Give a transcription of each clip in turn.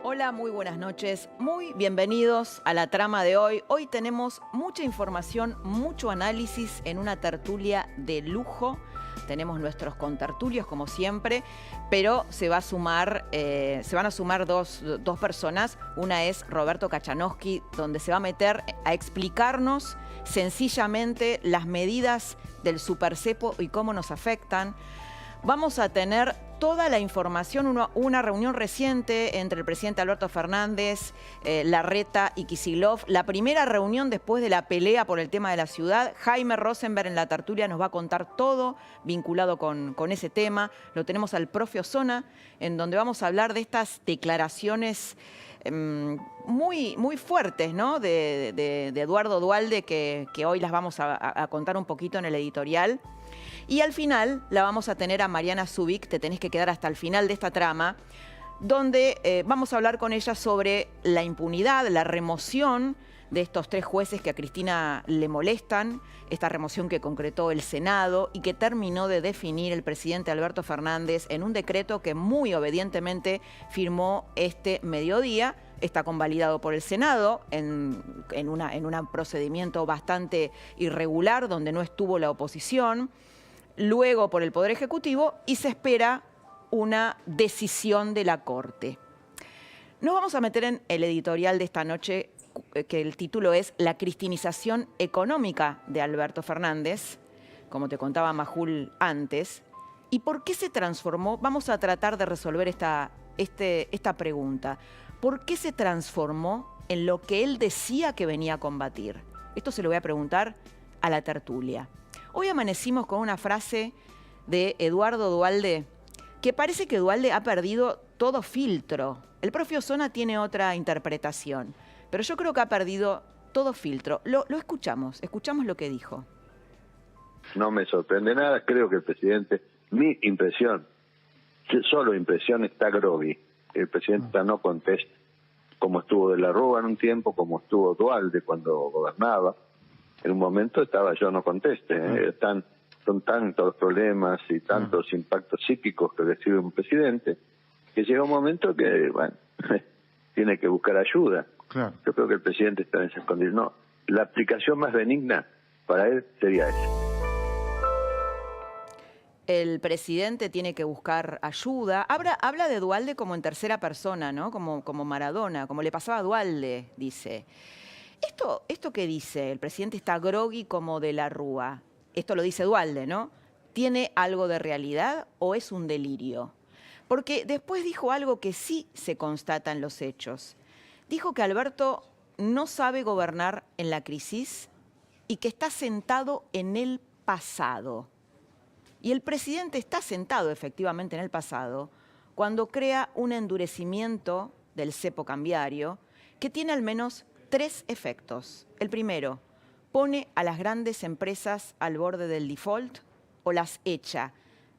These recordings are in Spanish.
Hola, muy buenas noches. Muy bienvenidos a la trama de hoy. Hoy tenemos mucha información, mucho análisis en una tertulia de lujo. Tenemos nuestros contertulios, como siempre, pero se van a sumar dos personas. Una es Roberto Kachanowski, donde se va a meter a explicarnos sencillamente las medidas del supercepo y cómo nos afectan. Vamos a tener toda la información, una reunión reciente entre el presidente Alberto Fernández, Larreta y Kicillof. La primera reunión después de la pelea por el tema de la ciudad. Jaime Rosenberg en la tertulia nos va a contar todo vinculado con ese tema. Lo tenemos al profe Osona, en donde vamos a hablar de estas declaraciones muy fuertes, ¿no? de Eduardo Duhalde, que hoy las vamos a contar un poquito en el editorial. Y al final la vamos a tener a Mariana Zubik, te tenés que quedar hasta el final de esta trama, donde vamos a hablar con ella sobre la impunidad, la remoción de estos 3 jueces que a Cristina le molestan, esta remoción que concretó el Senado y que terminó de definir el presidente Alberto Fernández en un decreto que muy obedientemente firmó este mediodía. Está convalidado por el Senado en un procedimiento bastante irregular, donde no estuvo la oposición. Luego por el Poder Ejecutivo y se espera una decisión de la Corte. Nos vamos a meter en el editorial de esta noche, que el título es La cristinización económica de Alberto Fernández, como te contaba Majul antes. ¿Y por qué se transformó? Vamos a tratar de resolver esta pregunta. ¿Por qué se transformó en lo que él decía que venía a combatir? Esto se lo voy a preguntar a la tertulia. Hoy amanecimos con una frase de Eduardo Duhalde, que parece que Duhalde ha perdido todo filtro. El profe Osona tiene otra interpretación, pero yo creo que ha perdido todo filtro. Lo escuchamos lo que dijo. No me sorprende nada, creo que el presidente, mi impresión, solo impresión, está groggy. El presidente está no contesta, como estuvo de la Rúa en un tiempo, como estuvo Duhalde cuando gobernaba. En un momento estaba yo no conteste. Son tantos los problemas y tantos impactos psíquicos que recibe un presidente, que llega un momento que, bueno, tiene que buscar ayuda. Claro. Yo creo que el presidente está en esa condición. No, la aplicación más benigna para él sería esa. El presidente tiene que buscar ayuda. Habla de Duhalde como en tercera persona, ¿no? Como Maradona, como le pasaba a Duhalde, dice. Esto que dice, el presidente está groggy como de la Rúa, esto lo dice Duhalde, ¿no? ¿Tiene algo de realidad o es un delirio? Porque después dijo algo que sí se constata en los hechos. Dijo que Alberto no sabe gobernar en la crisis y que está sentado en el pasado. Y el presidente está sentado efectivamente en el pasado cuando crea un endurecimiento del cepo cambiario que tiene al menos 3 efectos. El primero, pone a las grandes empresas al borde del default o las echa.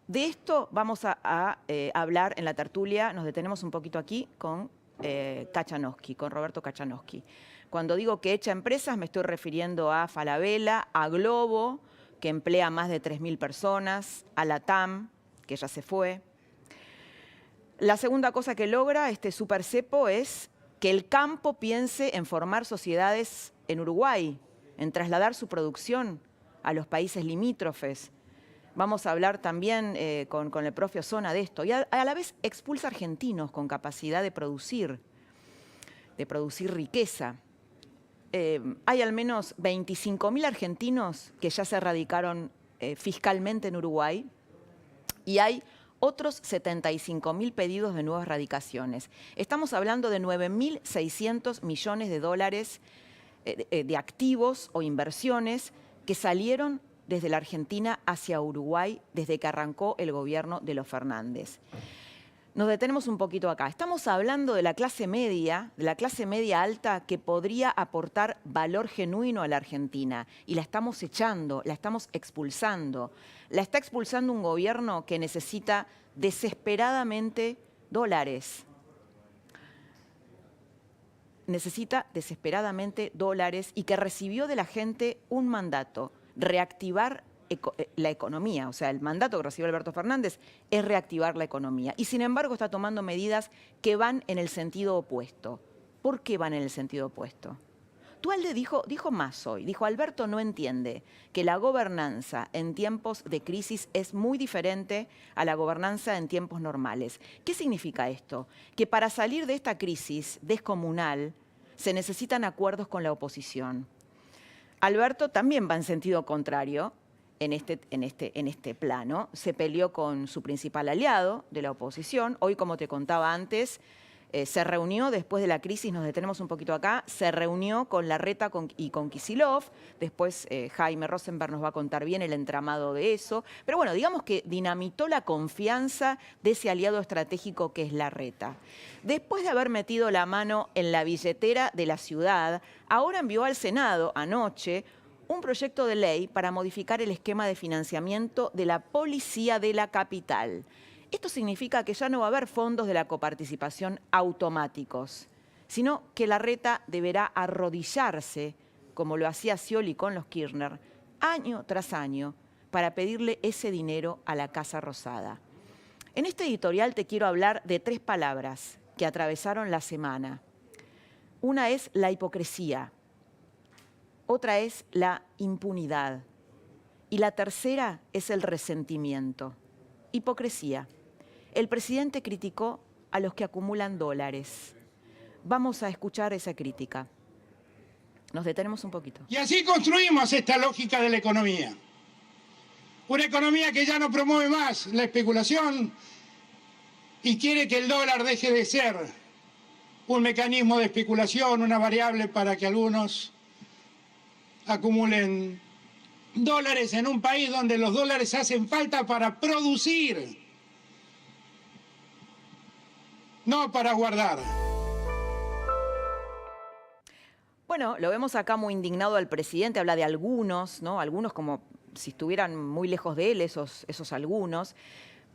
De esto vamos a hablar en la tertulia. Nos detenemos un poquito aquí con Kachanowski, con Roberto Kachanowski. Cuando digo que echa empresas me estoy refiriendo a Falabella, a Globo, que emplea más de 3.000 personas, a la TAM, que ya se fue. La segunda cosa que logra este supercepo es que el campo piense en formar sociedades en Uruguay, en trasladar su producción a los países limítrofes. Vamos a hablar también con el profe Osona de esto. Y a la vez expulsa argentinos con capacidad de producir riqueza. Hay al menos 25.000 argentinos que ya se radicaron fiscalmente en Uruguay y hay otros 75.000 pedidos de nuevas radicaciones. Estamos hablando de 9.600 millones de dólares de activos o inversiones que salieron desde la Argentina hacia Uruguay desde que arrancó el gobierno de los Fernández. Nos detenemos un poquito acá. Estamos hablando de la clase media alta que podría aportar valor genuino a la Argentina y la estamos echando, la estamos expulsando. La está expulsando un gobierno que necesita desesperadamente dólares. Necesita desesperadamente dólares y que recibió de la gente un mandato: reactivar la economía. O sea, el mandato que recibió Alberto Fernández es reactivar la economía. Y sin embargo está tomando medidas que van en el sentido opuesto. ¿Por qué van en el sentido opuesto? Duhalde dijo más hoy. Dijo, Alberto no entiende que la gobernanza en tiempos de crisis es muy diferente a la gobernanza en tiempos normales. ¿Qué significa esto? Que para salir de esta crisis descomunal se necesitan acuerdos con la oposición. Alberto también va en sentido contrario en este plano. Se peleó con su principal aliado de la oposición. Hoy, como te contaba antes, se reunió después de la crisis, nos detenemos un poquito acá, se reunió con Larreta y con Kicillof. Después Jaime Rosenberg nos va a contar bien el entramado de eso. Pero bueno, digamos que dinamitó la confianza de ese aliado estratégico que es Larreta. Después de haber metido la mano en la billetera de la ciudad, ahora envió al Senado anoche un proyecto de ley para modificar el esquema de financiamiento de la policía de la capital. Esto significa que ya no va a haber fondos de la coparticipación automáticos, sino que Larreta deberá arrodillarse, como lo hacía Scioli con los Kirchner, año tras año, para pedirle ese dinero a la Casa Rosada. En este editorial te quiero hablar de 3 palabras que atravesaron la semana. Una es la hipocresía, otra es la impunidad y la tercera es el resentimiento. Hipocresía. El presidente criticó a los que acumulan dólares. Vamos a escuchar esa crítica. Nos detenemos un poquito. Y así construimos esta lógica de la economía. Una economía que ya no promueve más la especulación y quiere que el dólar deje de ser un mecanismo de especulación, una variable para que algunos acumulen dólares en un país donde los dólares hacen falta para producir, no para guardar. Bueno, lo vemos acá muy indignado al presidente, habla de algunos, ¿no? Algunos como si estuvieran muy lejos de él, esos algunos.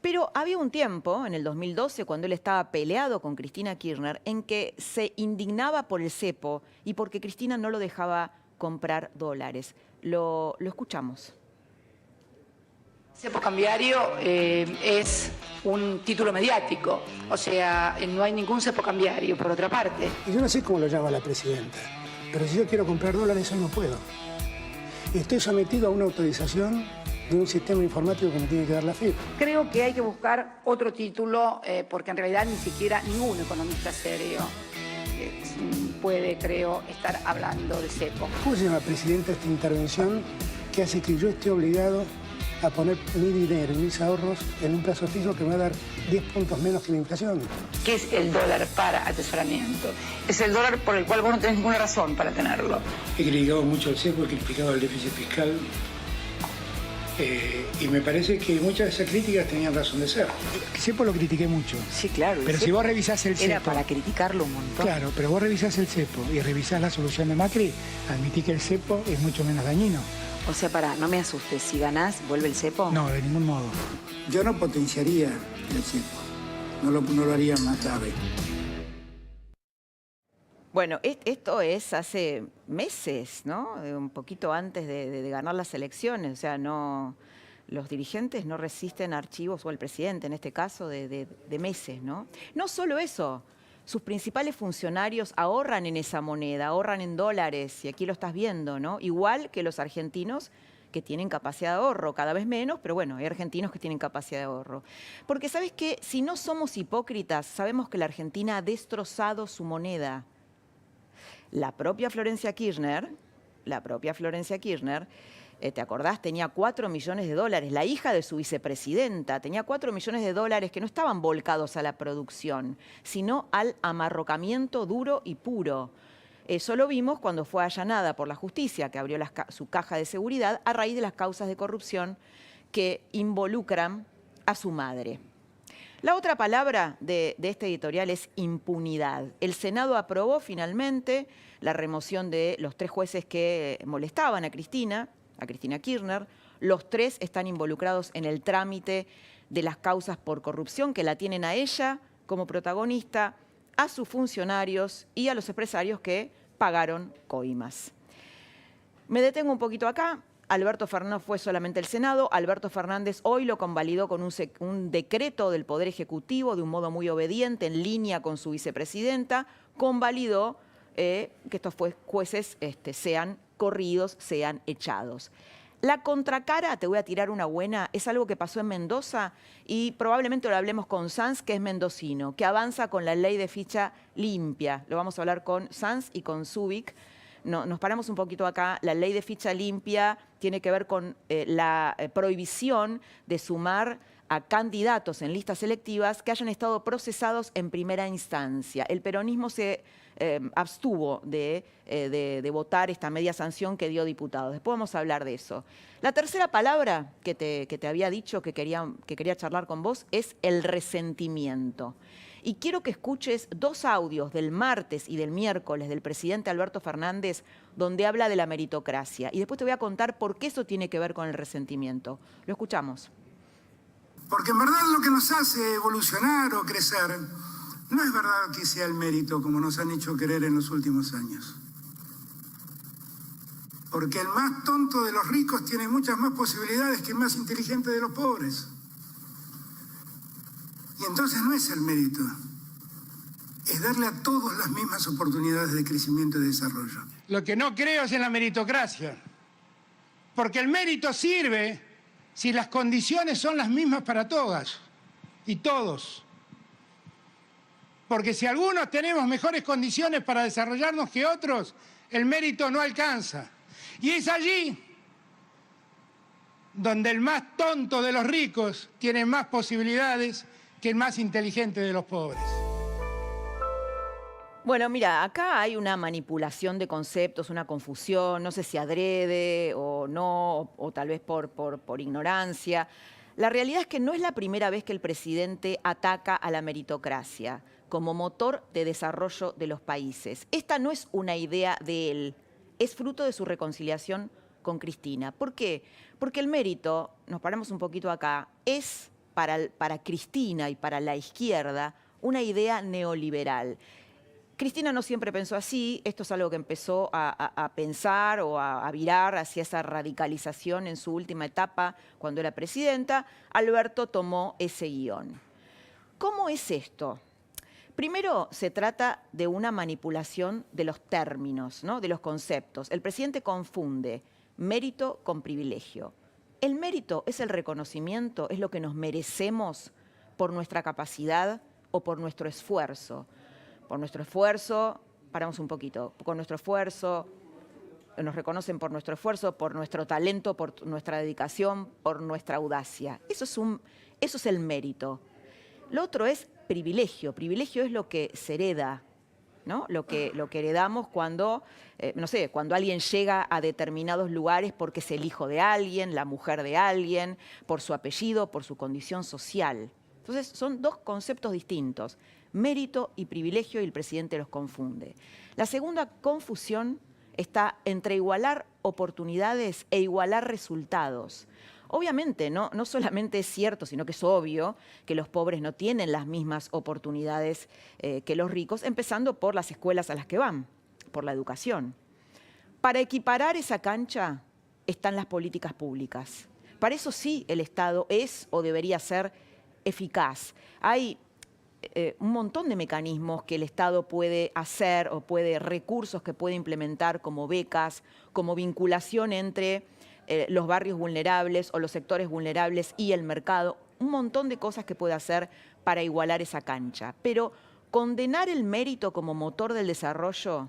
Pero había un tiempo, en el 2012, cuando él estaba peleado con Cristina Kirchner, en que se indignaba por el cepo y porque Cristina no lo dejaba comprar dólares. Lo escuchamos. Cepo cambiario es un título mediático, o sea, no hay ningún cepo cambiario, por otra parte. Y yo no sé cómo lo llama la presidenta, pero si yo quiero comprar dólares, hoy no puedo. Estoy sometido a una autorización de un sistema informático que me tiene que dar la FIP. Creo que hay que buscar otro título, porque en realidad ni siquiera ningún economista serio puede, creo, estar hablando de cepo. ¿Cómo se llama, presidenta, esta intervención que hace que yo esté obligado a poner mi dinero y mis ahorros en un plazo fijo que me va a dar 10 puntos menos que la inflación? ¿Qué es el dólar para atesoramiento? Es el dólar por el cual vos no tenés ninguna razón para tenerlo. He criticado mucho el cepo, he criticado el déficit fiscal y me parece que muchas de esas críticas tenían razón de ser. El cepo lo critiqué mucho. Sí, claro. Pero si vos revisás el cepo... Era para criticarlo un montón. Claro, pero vos revisás el cepo y revisás la solución de Macri, admití que el cepo es mucho menos dañino. O sea, no me asustes. Si ganás, ¿vuelve el cepo? No, de ningún modo. Yo no potenciaría el cepo. No lo haría más grave. Bueno, esto es hace meses, ¿no? Un poquito antes de ganar las elecciones. O sea, los dirigentes no resisten archivos, o el presidente en este caso, de meses, ¿no? No solo eso, sus principales funcionarios ahorran en esa moneda, ahorran en dólares, y aquí lo estás viendo, ¿no? Igual que los argentinos que tienen capacidad de ahorro, cada vez menos, pero bueno, hay argentinos que tienen capacidad de ahorro. Porque, ¿sabes qué? Si no somos hipócritas, sabemos que la Argentina ha destrozado su moneda. La propia Florencia Kirchner, ¿te acordás? Tenía 4 millones de dólares. La hija de su vicepresidenta tenía 4 millones de dólares que no estaban volcados a la producción, sino al amarrocamiento duro y puro. Eso lo vimos cuando fue allanada por la justicia, que abrió su caja de seguridad a raíz de las causas de corrupción que involucran a su madre. La otra palabra de este editorial es impunidad. El Senado aprobó finalmente la remoción de los 3 jueces que molestaban a Cristina Kirchner. Los 3 están involucrados en el trámite de las causas por corrupción que la tienen a ella como protagonista, a sus funcionarios y a los empresarios que pagaron coimas. Me detengo un poquito acá. Alberto Fernández fue solamente el Senado. Alberto Fernández hoy lo convalidó con un decreto del Poder Ejecutivo de un modo muy obediente, en línea con su vicepresidenta. Convalidó que estos jueces sean corridos, sean echados. La contracara, te voy a tirar una buena, es algo que pasó en Mendoza y probablemente lo hablemos con Sanz, que es mendocino, que avanza con la ley de ficha limpia. Lo vamos a hablar con Sanz y con Zubik. No, nos paramos un poquito acá. La ley de ficha limpia tiene que ver con la prohibición de sumar a candidatos en listas selectivas que hayan estado procesados en primera instancia. El peronismo se abstuvo de votar esta media sanción que dio diputados. Después vamos a hablar de eso. La tercera palabra que te había dicho que quería charlar con vos es el resentimiento. Y quiero que escuches dos audios del martes y del miércoles del presidente Alberto Fernández donde habla de la meritocracia. Y después te voy a contar por qué eso tiene que ver con el resentimiento. Lo escuchamos. Porque en verdad lo que nos hace evolucionar o crecer no es verdad que sea el mérito como nos han hecho creer en los últimos años. Porque el más tonto de los ricos tiene muchas más posibilidades que el más inteligente de los pobres. Y entonces no es el mérito, es darle a todos las mismas oportunidades de crecimiento y desarrollo. Lo que no creo es en la meritocracia, porque el mérito sirve si las condiciones son las mismas para todas y todos. Porque si algunos tenemos mejores condiciones para desarrollarnos que otros, el mérito no alcanza. Y es allí donde el más tonto de los ricos tiene más posibilidades que el más inteligente de los pobres. Bueno, mira, acá hay una manipulación de conceptos, una confusión, no sé si adrede o no, o tal vez por ignorancia. La realidad es que no es la primera vez que el presidente ataca a la meritocracia como motor de desarrollo de los países. Esta no es una idea de él, es fruto de su reconciliación con Cristina. ¿Por qué? Porque el mérito, nos paramos un poquito acá, es para Cristina y para la izquierda una idea neoliberal. Cristina no siempre pensó así, esto es algo que empezó a pensar o a virar hacia esa radicalización en su última etapa cuando era presidenta. Alberto tomó ese guión. ¿Cómo es esto? Primero, se trata de una manipulación de los términos, ¿no? De los conceptos. El presidente confunde mérito con privilegio. El mérito es el reconocimiento, es lo que nos merecemos por nuestra capacidad o por nuestro esfuerzo. Por nuestro esfuerzo, paramos un poquito, con nuestro esfuerzo, nos reconocen por nuestro esfuerzo, por nuestro talento, por nuestra dedicación, por nuestra audacia. Eso es el mérito. Lo otro es privilegio. Privilegio es lo que se hereda, ¿no? Lo que heredamos cuando, cuando alguien llega a determinados lugares porque es el hijo de alguien, la mujer de alguien, por su apellido, por su condición social. Entonces, son dos conceptos distintos, mérito y privilegio, y el presidente los confunde. La segunda confusión está entre igualar oportunidades e igualar resultados. Obviamente, no solamente es cierto, sino que es obvio que los pobres no tienen las mismas oportunidades que los ricos, empezando por las escuelas a las que van, por la educación. Para equiparar esa cancha están las políticas públicas. Para eso sí el Estado es o debería ser eficaz. Hay un montón de mecanismos que el Estado puede hacer o recursos que puede implementar, como becas, como vinculación entre los barrios vulnerables o los sectores vulnerables y el mercado, un montón de cosas que puede hacer para igualar esa cancha. Pero condenar el mérito como motor del desarrollo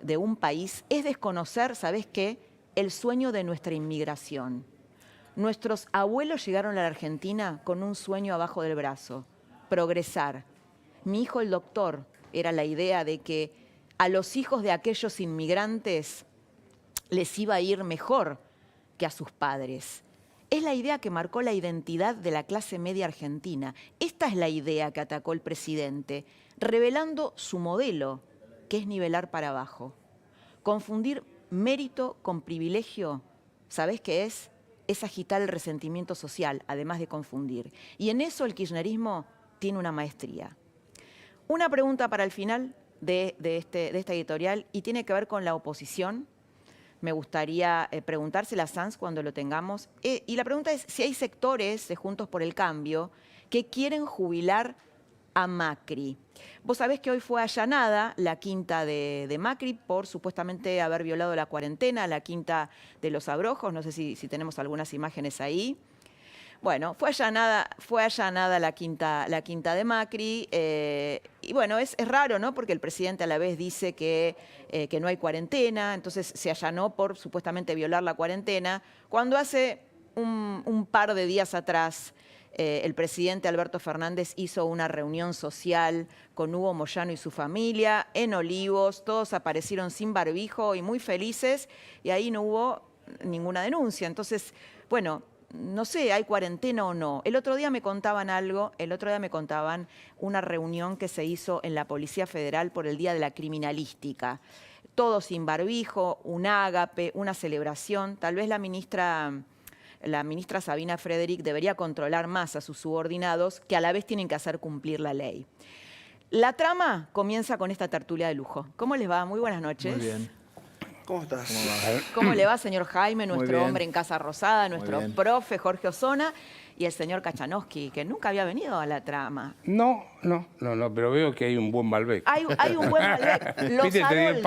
de un país es desconocer, ¿sabés qué?, el sueño de nuestra inmigración. Nuestros abuelos llegaron a la Argentina con un sueño abajo del brazo: progresar. Mi hijo, el doctor, era la idea de que a los hijos de aquellos inmigrantes les iba a ir mejor que a sus padres. Es la idea que marcó la identidad de la clase media argentina. Esta es la idea que atacó el presidente, revelando su modelo, que es nivelar para abajo. Confundir mérito con privilegio, ¿sabés qué es? Es agitar el resentimiento social, además de confundir. Y en eso el kirchnerismo tiene una maestría. Una pregunta para el final de esta editorial, y tiene que ver con la oposición. me gustaría preguntársela a Sanz cuando lo tengamos. Y la pregunta es si hay sectores de Juntos por el Cambio que quieren jubilar a Macri. Vos sabés que hoy fue allanada la quinta de Macri por supuestamente haber violado la cuarentena, la quinta de Los Abrojos. No sé si tenemos algunas imágenes ahí. Bueno, fue allanada la quinta de Macri. Y bueno, es raro, ¿no? Porque el presidente a la vez dice que no hay cuarentena, entonces se allanó por supuestamente violar la cuarentena, cuando hace un par de días atrás el presidente Alberto Fernández hizo una reunión social con Hugo Moyano y su familia en Olivos. Todos aparecieron sin barbijo y muy felices, y ahí no hubo ninguna denuncia. Entonces, bueno, no sé, ¿hay cuarentena o no? El otro día me contaban una reunión que se hizo en la Policía Federal por el Día de la Criminalística. Todos sin barbijo, un ágape, una celebración. Tal vez la ministra Sabina Frederick debería controlar más a sus subordinados, que a la vez tienen que hacer cumplir la ley. La trama comienza con esta tertulia de lujo. ¿Cómo les va? Muy buenas noches. Muy bien. ¿Cómo estás? ¿Cómo le va, señor Jaime, nuestro hombre en Casa Rosada, nuestro profe Jorge Osona y el señor Kachanowski, que nunca había venido a la trama? No, pero veo que hay un buen Malbec. Hay un buen Malbec.